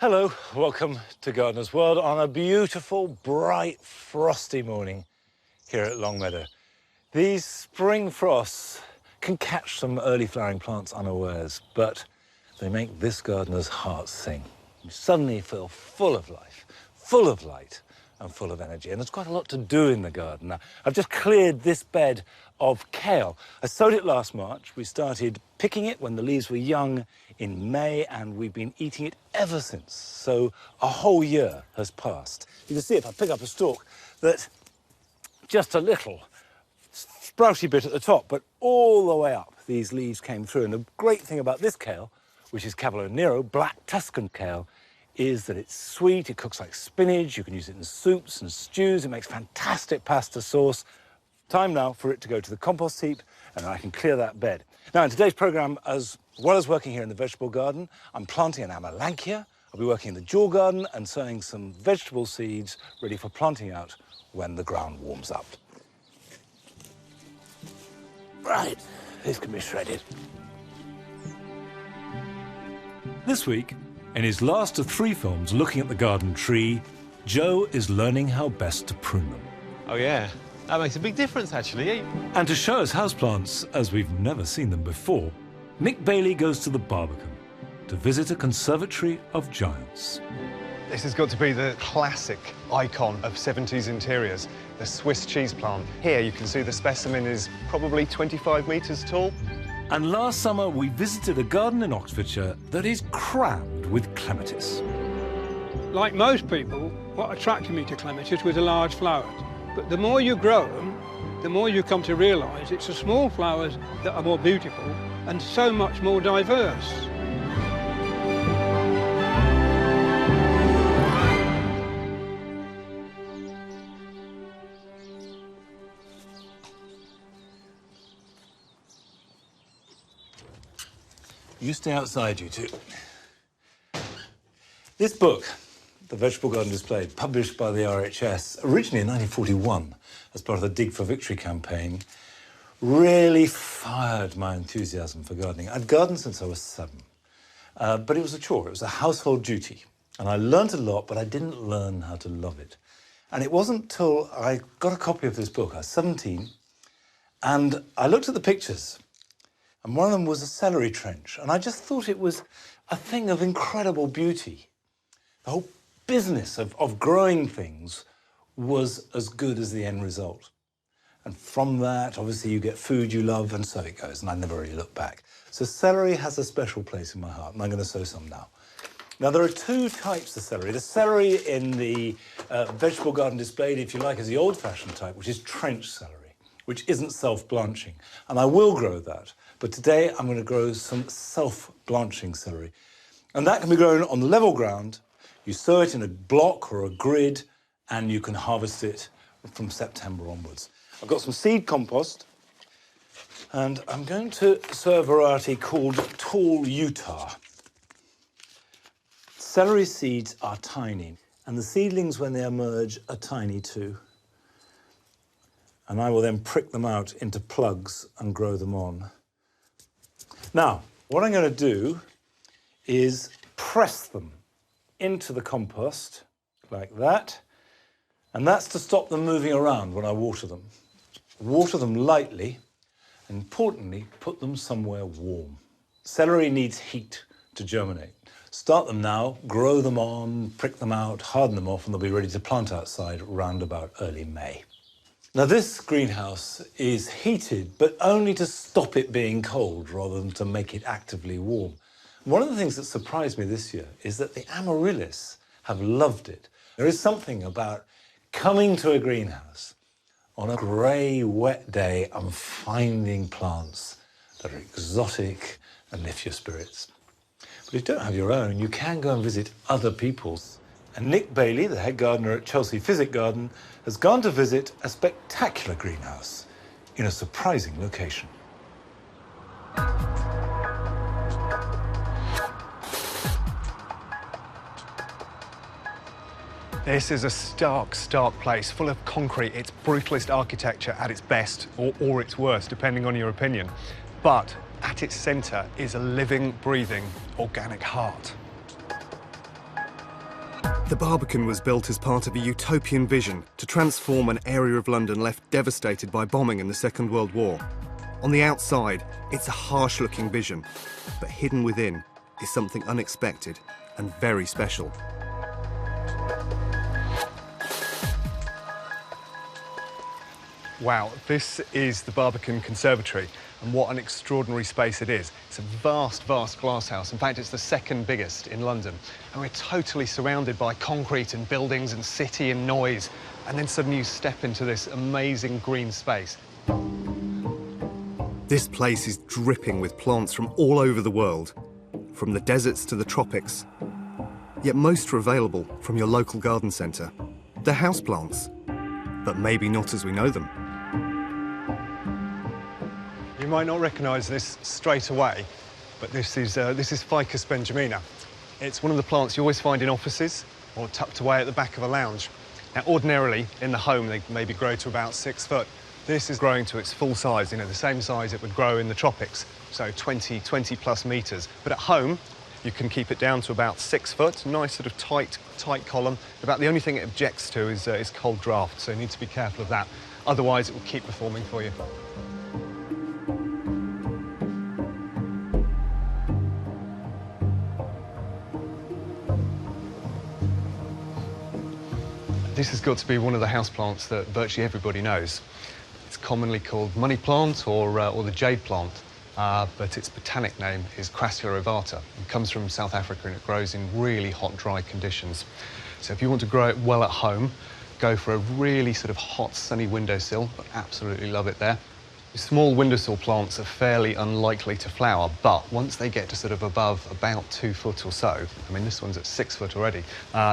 Hello, welcome to Gardener's World on a beautiful, bright, frosty morning here at Longmeadow. These spring frosts can catch some early flowering plants unawares, but they make this gardener's heart sing. You suddenly feel full of life, full of light and full of energy. And there's quite a lot to do in the garden. Now, I've just cleared this bed of kale. I sowed it last March. We started picking it when the leaves were young in May, and we've been eating it ever since. So a whole year has passed. You can see if I pick up a stalk that just a little sprouty bit at the top, but all the way up these leaves came through. And the great thing about this kale, which is Cavolo Nero, black Tuscan kale, is that it's sweet, it cooks like spinach, you can use it in soups and stews, it makes fantastic pasta sauce. Time now for it to go to the compost heap, and I can clear that bed. Now, in today's programme, as well as working here in the vegetable garden, I'm planting an Amelanchier. I'll be working in the Jewel garden and sowing some vegetable seeds ready for planting out when the ground warms up. Right, this can be shredded. This week, in his last of 3 films looking at the garden tree, Joe is learning how best to prune them. Oh, yeah. That makes a big difference, actually. And to show us houseplants as we've never seen them before, Nick Bailey goes to the Barbican to visit a conservatory of giants. This has got to be the classic icon of 70s interiors, the Swiss cheese plant. Here you can see the specimen is probably 25 metres tall. And last summer we visited a garden in Oxfordshire that is crammed with clematis. Like most people, what attracted me to clematis was the large flowers. But the more you grow them, the more you come to realise it's the small flowers that are more beautiful and so much more diverse. You stay outside, you two. This book, The Vegetable Garden Displayed, published by the RHS, originally in 1941 as part of the Dig for Victory campaign, really fired my enthusiasm for gardening. I'd gardened since I was 7, but it was a chore, it was a household duty. And I learnt a lot, but I didn't learn how to love it. And it wasn't till I got a copy of this book, I was 17, and I looked at the pictures, and one of them was a celery trench, and I just thought it was a thing of incredible beauty. The whole business of growing things was as good as the end result. And from that, obviously, you get food you love, and so it goes, and I never really looked back. So celery has a special place in my heart, and I'm going to sow some now. Now, there are 2 types of celery. The celery in the Vegetable Garden Displayed, if you like, is the old-fashioned type, which is trench celery, which isn't self-blanching. And I will grow that. But today, I'm going to grow some self-blanching celery. And that can be grown on level ground. You sow it in a block or a grid, and you can harvest it from September onwards. I've got some seed compost, and I'm going to sow a variety called Tall Utah. Celery seeds are tiny, and the seedlings, when they emerge, are tiny too. And I will then prick them out into plugs and grow them on. Now, what I'm going to do is press them into the compost, like that. And that's to stop them moving around when I water them. Water them lightly, and importantly, put them somewhere warm. Celery needs heat to germinate. Start them now, grow them on, prick them out, harden them off, and they'll be ready to plant outside round about early May. Now, this greenhouse is heated, but only to stop it being cold rather than to make it actively warm. One of the things that surprised me this year is that the amaryllis have loved it. There is something about coming to a greenhouse on a grey, wet day and finding plants that are exotic and lift your spirits. But if you don't have your own, you can go and visit other people's. And Nick Bailey, the head gardener at Chelsea Physic Garden, has gone to visit a spectacular greenhouse in a surprising location. This is a stark place, full of concrete. It's brutalist architecture at its best, or its worst, depending on your opinion. But at its centre is a living, breathing, organic heart. The Barbican was built as part of a utopian vision to transform an area of London left devastated by bombing in the Second World War. On the outside, it's a harsh-looking vision, but hidden within is something unexpected and very special. Wow, this is the Barbican Conservatory, and what an extraordinary space it is. It's a vast, vast glasshouse. In fact, it's the second biggest in London. And we're totally surrounded by concrete and buildings and city and noise. And then suddenly you step into this amazing green space. This place is dripping with plants from all over the world, from the deserts to the tropics. Yet most are available from your local garden centre. They're houseplants, but maybe not as we know them. You might not recognise this straight away, but this is Ficus benjamina. It's one of the plants you always find in offices or tucked away at the back of a lounge. Now, ordinarily, in the home, they maybe grow to about 6 foot. This is growing to its full size, the same size it would grow in the tropics, so 20 plus metres. But at home, you can keep it down to about 6 foot, nice sort of tight column. About the only thing it objects to is cold draft, so you need to be careful of that. Otherwise, it will keep performing for you. This has got to be one of the houseplants that virtually everybody knows. It's commonly called money plant or the jade plant, but its botanic name is Crassula ovata. It comes from South Africa and it grows in really hot, dry conditions. So if you want to grow it well at home, go for a really sort of hot, sunny windowsill. I absolutely love it there. Small windowsill plants are fairly unlikely to flower, but once they get to sort of above about 2 foot or so, I mean, this one's at 6 foot already,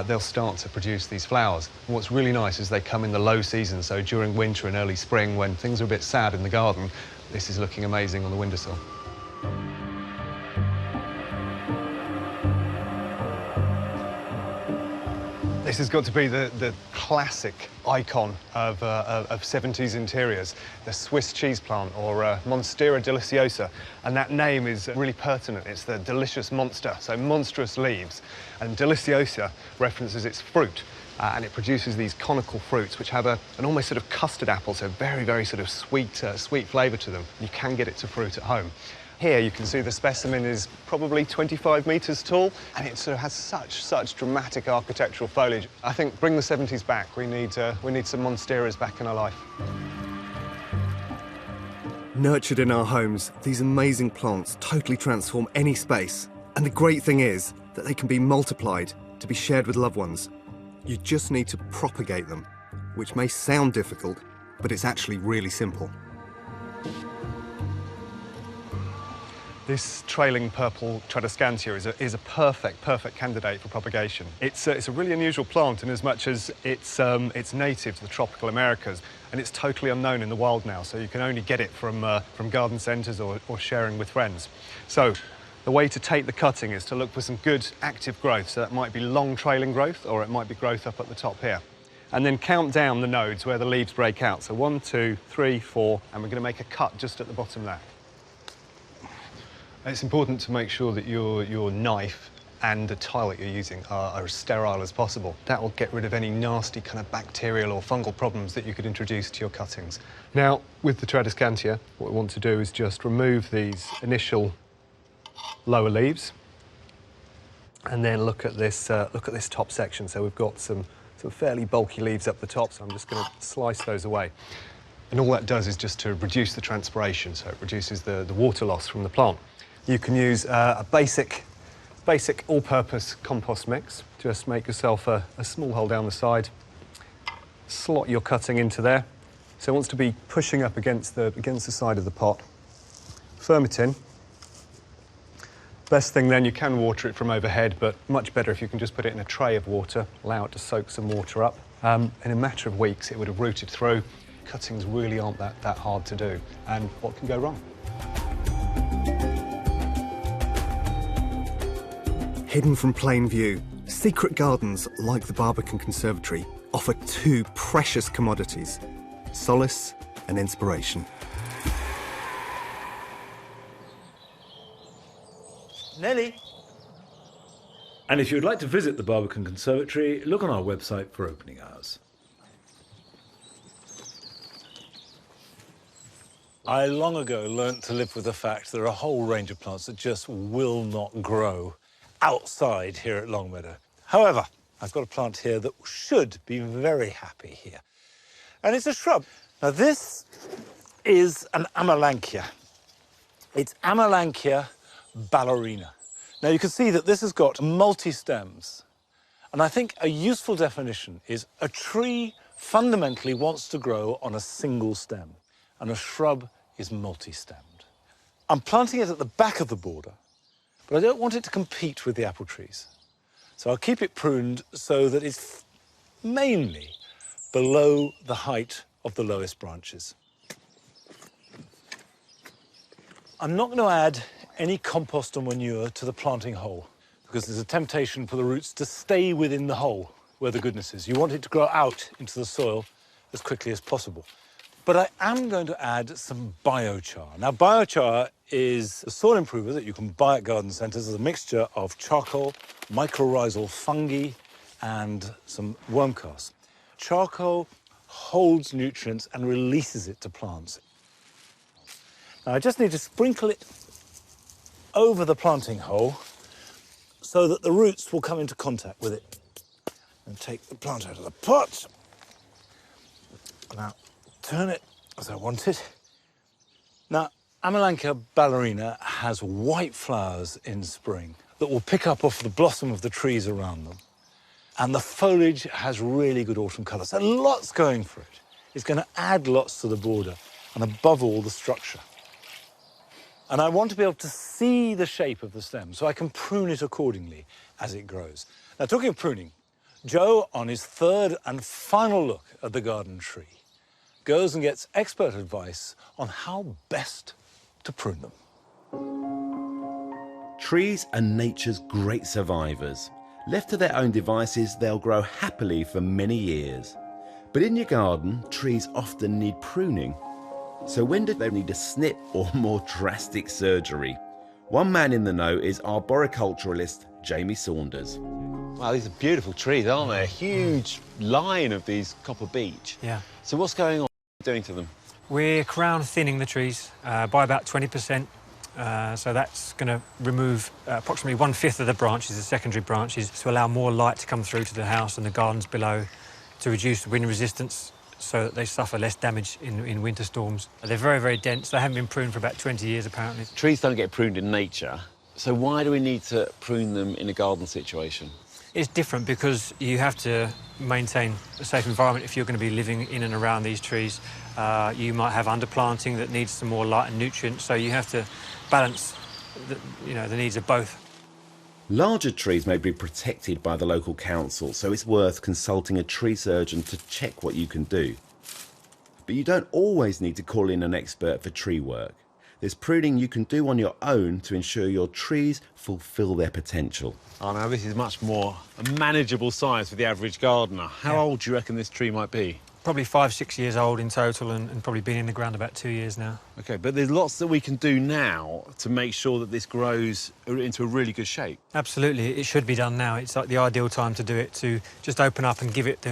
they'll start to produce these flowers. And what's really nice is they come in the low season, so during winter and early spring, when things are a bit sad in the garden, this is looking amazing on the windowsill. This has got to be the classic icon of 70s interiors, the Swiss cheese plant, or Monstera deliciosa. And that name is really pertinent. It's the delicious monster, so monstrous leaves. And deliciosa references its fruit, and it produces these conical fruits which have an almost sort of custard apple, so very, very sort of sweet flavour to them. You can get it to fruit at home. Here you can see the specimen is probably 25 metres tall, and it sort of has such dramatic architectural foliage. I think bring the 70s back. We need some Monsteras back in our life. Nurtured in our homes, these amazing plants totally transform any space. And the great thing is that they can be multiplied to be shared with loved ones. You just need to propagate them, which may sound difficult, but it's actually really simple. This trailing purple Tradescantia is a perfect candidate for propagation. It's a really unusual plant in as much as it's native to the tropical Americas, and it's totally unknown in the wild now, so you can only get it from garden centres or sharing with friends. So the way to take the cutting is to look for some good active growth, so that might be long trailing growth or it might be growth up at the top here. And then count down the nodes where the leaves break out. So 1, 2, 3, 4, and we're going to make a cut just at the bottom there. It's important to make sure that your knife and the tile that you're using are as sterile as possible. That will get rid of any nasty kind of bacterial or fungal problems that you could introduce to your cuttings. Now, with the Tradescantia, what we want to do is just remove these initial lower leaves, and then look at this top section. So we've got some fairly bulky leaves up the top, so I'm just going to slice those away. And all that does is just to reduce the transpiration, so it reduces the water loss from the plant. You can use a basic all-purpose compost mix. Just make yourself a small hole down the side, slot your cutting into there. So it wants to be pushing up against the side of the pot. Firm it in. Best thing then, you can water it from overhead, but much better if you can just put it in a tray of water, allow it to soak some water up. In a matter of weeks, it would have rooted through. Cuttings really aren't that hard to do. And what can go wrong? Hidden from plain view, secret gardens like the Barbican Conservatory offer two precious commodities: solace and inspiration. Nelly? And if you'd like to visit the Barbican Conservatory, look on our website for opening hours. I long ago learnt to live with the fact there are a whole range of plants that just will not grow outside here at Longmeadow. However, I've got a plant here that should be very happy here. And it's a shrub. Now this is an Amelanchier. It's Amelanchier ballerina. Now you can see that this has got multi-stems. And I think a useful definition is a tree fundamentally wants to grow on a single stem, and a shrub is multi-stemmed. I'm planting it at the back of the border, but I don't want it to compete with the apple trees. So I'll keep it pruned so that it's mainly below the height of the lowest branches. I'm not going to add any compost or manure to the planting hole because there's a temptation for the roots to stay within the hole where the goodness is. You want it to grow out into the soil as quickly as possible. But I am going to add some biochar. Now, biochar is a soil improver that you can buy at garden centres as a mixture of charcoal, mycorrhizal fungi, and some worm cast. Charcoal holds nutrients and releases it to plants. Now, I just need to sprinkle it over the planting hole so that the roots will come into contact with it. And take the plant out of the pot. Now, turn it as I want it. Now, Amelanchier ballerina has white flowers in spring that will pick up off the blossom of the trees around them. And the foliage has really good autumn colour, so lots going for it. It's going to add lots to the border, and above all, the structure. And I want to be able to see the shape of the stem, so I can prune it accordingly as it grows. Now, talking of pruning, Joe, on his third and final look at the garden tree, goes and gets expert advice on how best to prune them. Trees are nature's great survivors. Left to their own devices, they'll grow happily for many years. But in your garden, trees often need pruning. So when do they need a snip or more drastic surgery? One man in the know is arboriculturalist Jamie Saunders. Wow, these are beautiful trees, aren't they? A huge line of these copper beech. Yeah. So what's going on? What are you doing to them? We're crown thinning the trees by about 20%. So that's going to remove approximately 1/5 of the branches, the secondary branches, to allow more light to come through to the house and the gardens below, to reduce wind resistance so that they suffer less damage in winter storms. They're very, very dense. They haven't been pruned for about 20 years, apparently. Trees don't get pruned in nature, so why do we need to prune them in a garden situation? It's different because you have to maintain a safe environment if you're going to be living in and around these trees. You might have underplanting that needs some more light and nutrients, so you have to balance the needs of both. Larger trees may be protected by the local council, so it's worth consulting a tree surgeon to check what you can do. But you don't always need to call in an expert for tree work. There's pruning you can do on your own to ensure your trees fulfil their potential. Oh, now this is much more a manageable size for the average gardener. How old do you reckon this tree might be? Probably 5-6 years old in total and probably been in the ground about 2 years now. OK, but there's lots that we can do now to make sure that this grows into a really good shape. Absolutely, it should be done now. It's like the ideal time to do it, to just open up and give it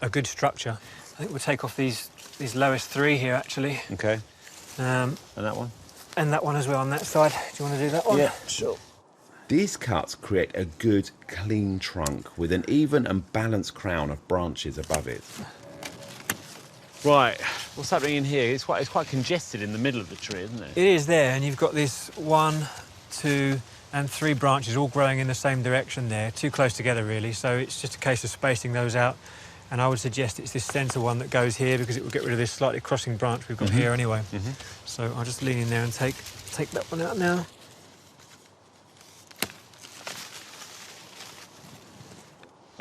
a good structure. I think we'll take off these lowest three here, actually. OK. And that one? And that one as well on that side. Do you want to do that one? Yeah, sure. These cuts create a good, clean trunk with an even and balanced crown of branches above it. Right, what's happening in here? It's quite congested in the middle of the tree, isn't it? It is there, and you've got this 1, 2, and 3 branches all growing in the same direction there, too close together really, so it's just a case of spacing those out. And I would suggest it's this centre one that goes here because it will get rid of this slightly crossing branch we've got here anyway. So I'll just lean in there and take that one out now.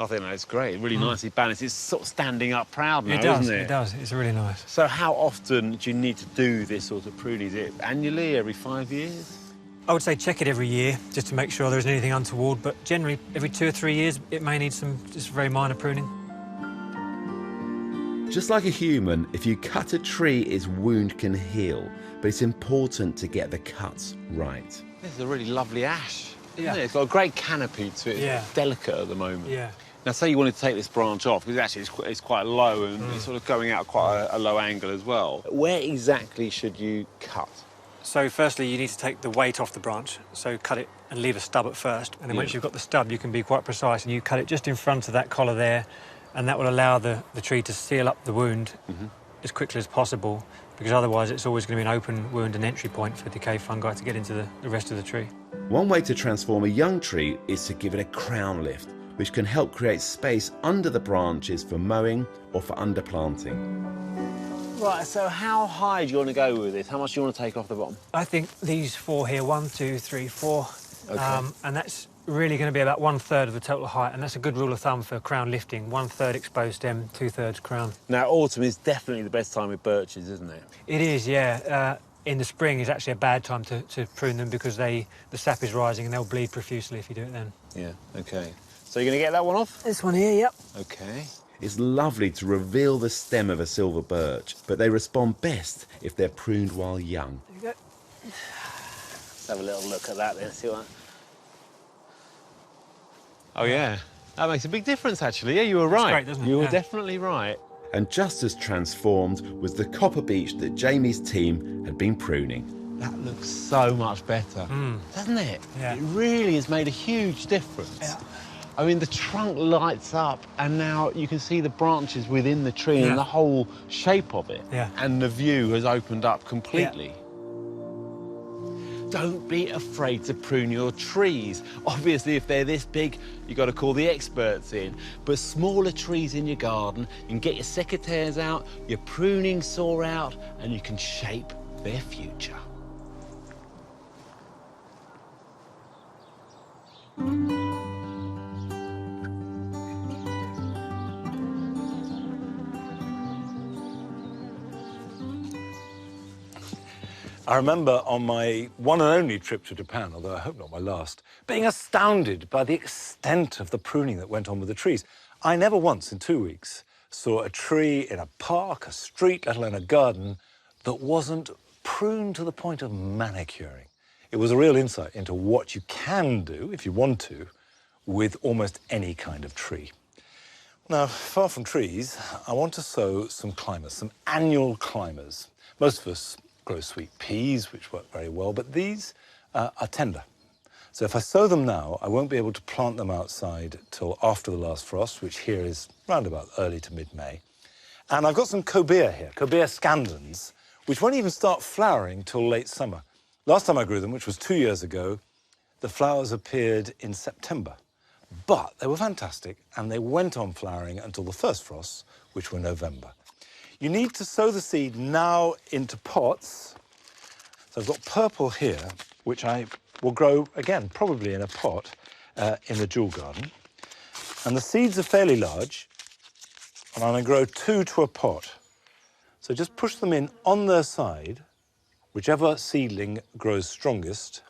I think that's great, really nicely balanced. It's sort of standing up proud now, isn't it? It does, it's really nice. So how often do you need to do this sort of pruning? Is it annually, every 5 years? I would say check it every year just to make sure there isn't anything untoward, but generally every 2 or 3 years it may need some just very minor pruning. Just like a human, if you cut a tree, its wound can heal, but it's important to get the cuts right. This is a really lovely ash Yeah. It's got a great canopy to it. Yeah. It's delicate at the moment. Yeah. Now, say you wanted to take this branch off, because actually it's quite low and it's sort of going out quite a low angle as well. Where exactly should you cut? So firstly, you need to take the weight off the branch. So cut it and leave a stub at first. And then once you've got the stub, you can be quite precise and you cut it just in front of that collar there. And that will allow the tree to seal up the wound as quickly as possible, because otherwise it's always going to be an open wound and entry point for decay fungi to get into the rest of the tree. One way to transform a young tree is to give it a crown lift, which can help create space under the branches for mowing or for underplanting. Right, so how high do you want to go with this? How much do you want to take off the bottom? I think these 4 here, 1, 2, 3, 4, Okay. and that's really going to be about 1/3 of the total height, and that's a good rule of thumb for crown lifting. 1/3 exposed stem, 2/3 crown. Now, autumn is definitely the best time with birches, isn't it? It is, yeah. In the spring is actually a bad time to prune them because the sap is rising and they'll bleed profusely if you do it then. Yeah, okay. So you're going to get that one off? This one here, yep. Okay. It's lovely to reveal the stem of a silver birch, but they respond best if they're pruned while young. There you go. Let's have a little look at that then, see what... Oh, yeah. That makes a big difference, actually. Yeah, you were right. great, doesn't it? You were Yeah. definitely right. And just as transformed was the copper beech that Jamie's team had been pruning. That looks so much better, doesn't it? Yeah. It really has made a huge difference. Yeah. I mean, the trunk lights up, and now you can see the branches within the tree Yeah. and the whole shape of it. Yeah. And the view has opened up completely. Don't be afraid to prune your trees. Obviously, if they're this big, you've got to call the experts in. But smaller trees in your garden, you can get your secateurs out, your pruning saw out, and you can shape their future. I remember on my one and only trip to Japan, although I hope not my last, being astounded by the extent of the pruning that went on with the trees. I never once in 2 weeks saw a tree in a park, a street, let alone a garden, that wasn't pruned to the point of manicuring. It was a real insight into what you can do, if you want to, with almost any kind of tree. Now, far from trees, I want to sow some climbers, some annual climbers. Most of us grow sweet peas, which work very well, but these are tender. So if I sow them now, I won't be able to plant them outside till after the last frost, which here is round about early to mid-May. And I've got some cobea here, cobea scandens, which won't even start flowering till late summer. Last time I grew them, which was 2 years ago, the flowers appeared in September. But they were fantastic, and they went on flowering until the first frosts, which were November. You need to sow the seed now into pots. So I've got purple here, which I will grow, again, probably in a pot in the jewel garden. And the seeds are fairly large, and I'm going to grow 2 to a pot. So just push them in on their side. Whichever seedling grows strongest,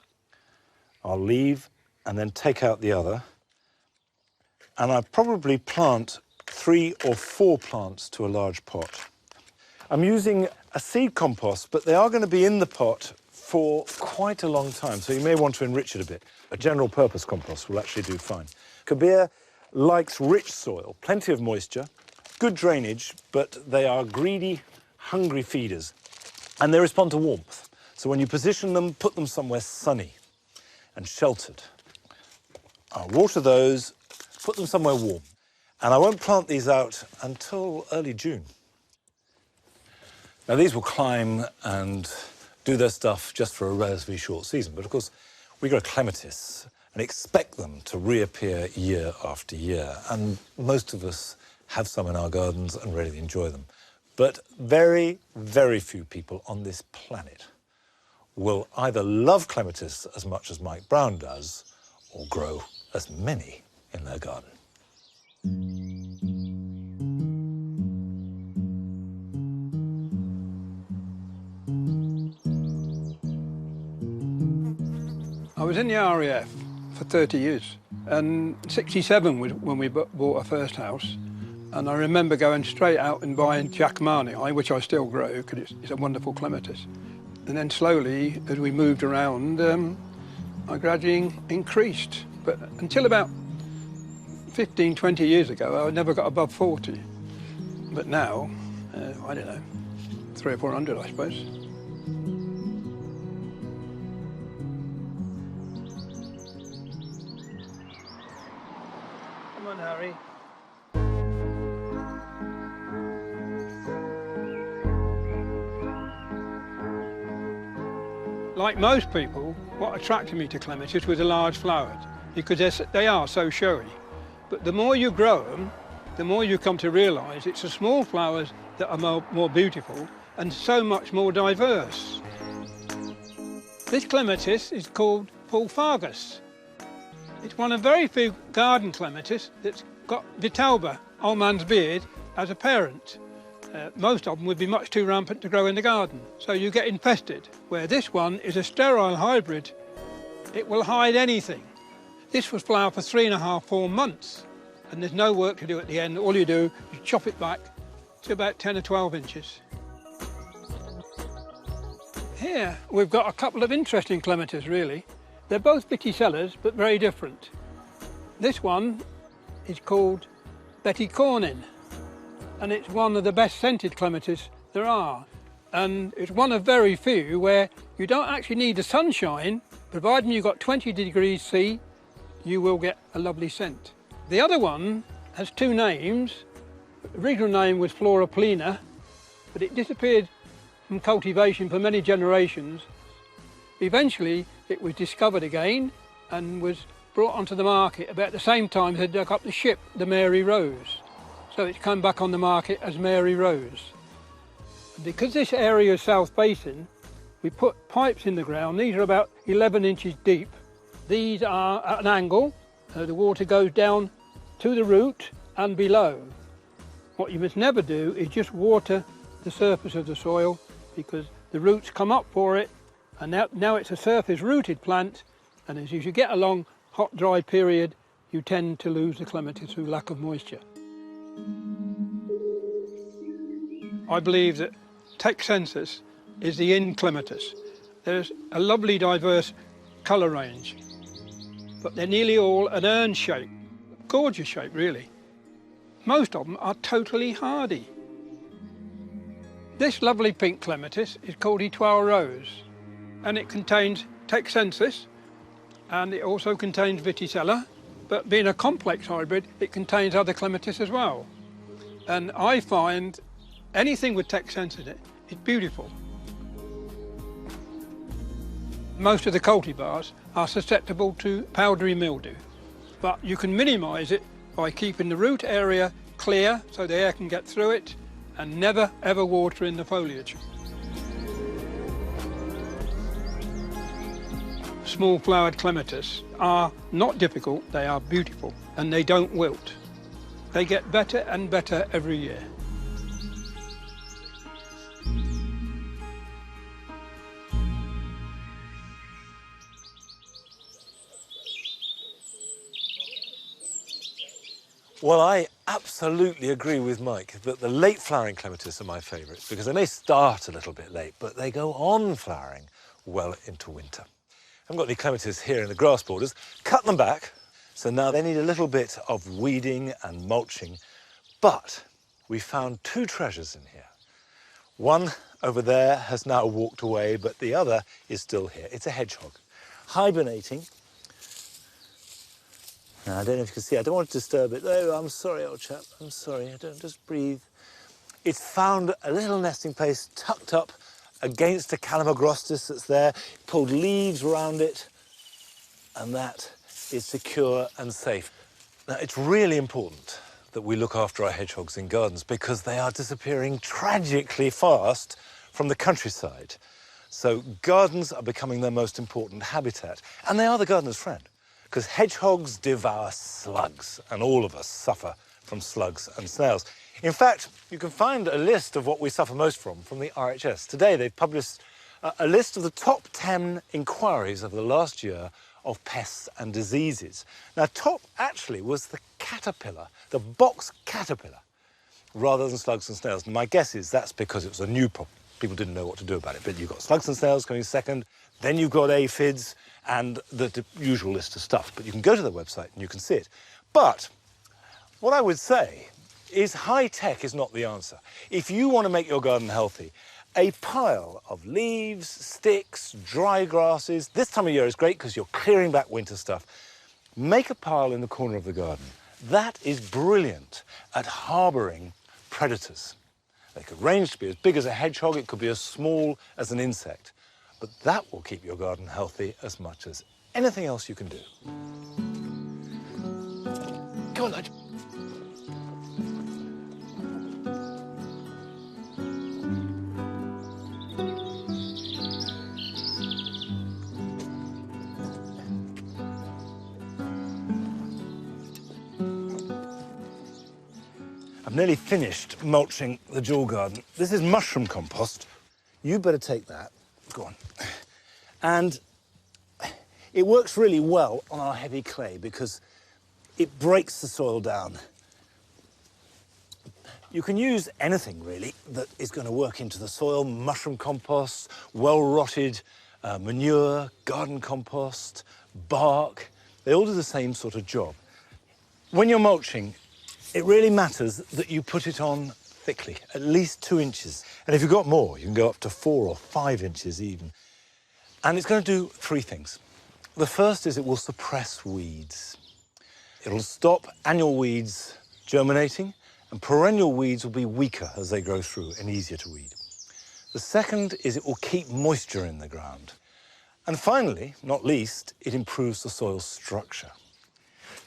I'll leave and then take out the other. And I probably plant 3 or 4 plants to a large pot. I'm using a seed compost, but they are going to be in the pot for quite a long time, so you may want to enrich it a bit. A general purpose compost will actually do fine. Cobea likes rich soil, plenty of moisture, good drainage, but they are greedy, hungry feeders, and they respond to warmth. So when you position them, put them somewhere sunny and sheltered. I'll water those, put them somewhere warm, and I won't plant these out until early June. Now, these will climb and do their stuff just for a relatively short season, but of course, we grow clematis and expect them to reappear year after year, and most of us have some in our gardens and really enjoy them. But very, very few people on this planet will either love clematis as much as Mike Brown does, or grow as many in their garden. I was in the RAF for 30 years, and 67 was when we bought our first house. And I remember going straight out and buying Jackmanii, which I still grow because it's a wonderful clematis. And then slowly, as we moved around, I gradually increased. But until about 15, 20 years ago, I never got above 40. But now, I don't know, 300 or 400, I suppose. Come on, Harry. Like most people, what attracted me to clematis were the large flowers, because they are so showy. But the more you grow them, the more you come to realise it's the small flowers that are more beautiful and so much more diverse. This clematis is called Pulphagus. It's one of very few garden clematis that's got Vitalba, old man's beard, as a parent. Most of them would be much too rampant to grow in the garden, so you get infested. Where this one is a sterile hybrid, it will hide anything. This will flower for 3.5, 4 months, and there's no work to do at the end. All you do is chop it back to about 10 or 12 inches. Here we've got a couple of interesting clematis, really. They're both Viticellas, but very different. This one is called Betty Cornin, and it's one of the best scented clematis there are. And it's one of very few where you don't actually need the sunshine, providing you've got 20 degrees C, you will get a lovely scent. The other one has two names. The original name was Flora plena, but it disappeared from cultivation for many generations. Eventually it was discovered again and was brought onto the market about the same time they dug up the ship, the Mary Rose. So it's come back on the market as Mary Rose. And because this area is South Basin, we put pipes in the ground. These are about 11 inches deep. These are at an angle. The water goes down to the root and below. What you must never do is just water the surface of the soil, because the roots come up for it, and now it's a surface rooted plant, and as you get a long hot dry period, you tend to lose the clematis through lack of moisture. I believe that Texensis is the in clematis. There's a lovely diverse colour range, but they're nearly all an urn shape. Gorgeous shape, really. Most of them are totally hardy. This lovely pink clematis is called Etoile Rose, and it contains Texensis, and it also contains Viticella, but being a complex hybrid, it contains other clematis as well. And I find anything with Texensis in it is beautiful. Most of the cultivars are susceptible to powdery mildew, but you can minimise it by keeping the root area clear so the air can get through it, and never ever water in the foliage. Small flowered clematis are not difficult, they are beautiful, and they don't wilt. They get better and better every year. Well, I absolutely agree with Mike that the late flowering clematis are my favourites, because they may start a little bit late, but they go on flowering well into winter. I haven't got any clematis here in the grass borders. Cut them back, so now they need a little bit of weeding and mulching. But we found two treasures in here. One over there has now walked away, but the other is still here. It's a hedgehog, hibernating. Now, I don't know if you can see, I don't want to disturb it. Oh, I'm sorry, old chap, I'm sorry, just breathe. It's found a little nesting place tucked up against a Calamagrostis that's there, pulled leaves around it, and that is secure and safe. Now, it's really important that we look after our hedgehogs in gardens, because they are disappearing tragically fast from the countryside. So gardens are becoming their most important habitat, and they are the gardener's friend, because hedgehogs devour slugs, and all of us suffer from slugs and snails. In fact, you can find a list of what we suffer most from the RHS. Today, they've published a list of the top 10 inquiries of the last year of pests and diseases. Now, top actually was the caterpillar, the box caterpillar, rather than slugs and snails. And my guess is that's because it was a new problem. People didn't know what to do about it. But you've got slugs and snails coming second, then you've got aphids, and the usual list of stuff. But you can go to their website and you can see it. But what I would say is high tech is not the answer. If you want to make your garden healthy, a pile of leaves, sticks, dry grasses, this time of year is great because you're clearing back winter stuff. Make a pile in the corner of the garden. That is brilliant at harbouring predators. They could range to be as big as a hedgehog, it could be as small as an insect. But that will keep your garden healthy as much as anything else you can do. Come on, Nigel. I've nearly finished mulching the dual garden. This is mushroom compost. You better take that. Go on. And it works really well on our heavy clay because it breaks the soil down. You can use anything, really, that is going to work into the soil. Mushroom compost, well-rotted manure, garden compost, bark. They all do the same sort of job. When you're mulching, it really matters that you put it on thickly, at least 2 inches. And if you've got more, you can go up to 4 or 5 inches even. And it's going to do 3 things. The first is it will suppress weeds. It'll stop annual weeds germinating, and perennial weeds will be weaker as they grow through and easier to weed. The second is it will keep moisture in the ground. And finally, not least, it improves the soil structure.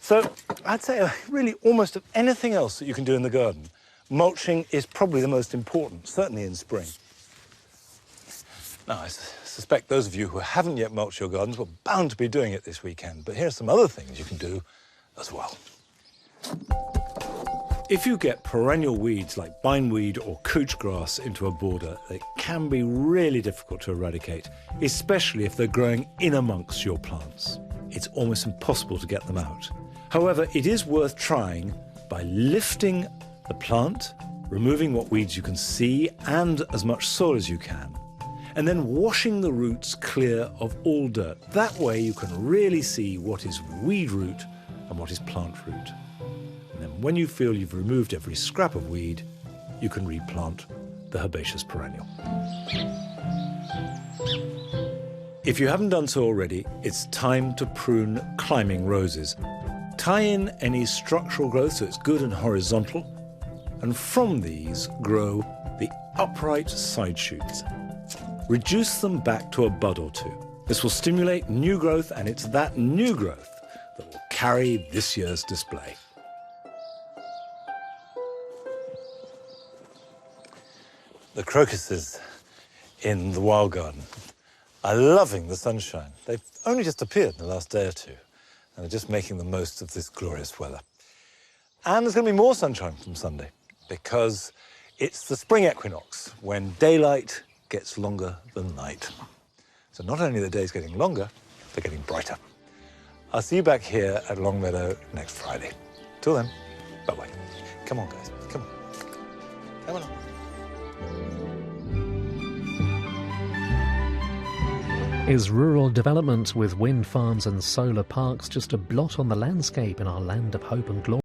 So I'd say really almost of anything else that you can do in the garden, mulching is probably the most important, certainly in spring. Now, I suspect those of you who haven't yet mulched your gardens were bound to be doing it this weekend, but here are some other things you can do as well. If you get perennial weeds like bindweed or couch grass into a border, it can be really difficult to eradicate, especially if they're growing in amongst your plants. It's almost impossible to get them out. However, it is worth trying by lifting the plant, removing what weeds you can see and as much soil as you can, and then washing the roots clear of all dirt. That way you can really see what is weed root and what is plant root. And then when you feel you've removed every scrap of weed, you can replant the herbaceous perennial. If you haven't done so already, it's time to prune climbing roses. Tie in any structural growth so it's good and horizontal, and from these grow the upright side shoots. Reduce them back to a bud or two. This will stimulate new growth, and it's that new growth that will carry this year's display. The crocuses in the wild garden are loving the sunshine. They've only just appeared in the last day or two, and are just making the most of this glorious weather. And there's going to be more sunshine from Sunday, because it's the spring equinox, when daylight gets longer than night. So not only are the days getting longer, they're getting brighter. I'll see you back here at Longmeadow next Friday. Till then, bye-bye. Come on, guys, come on. Come on. Is rural development with wind farms and solar parks just a blot on the landscape in our land of hope and glory?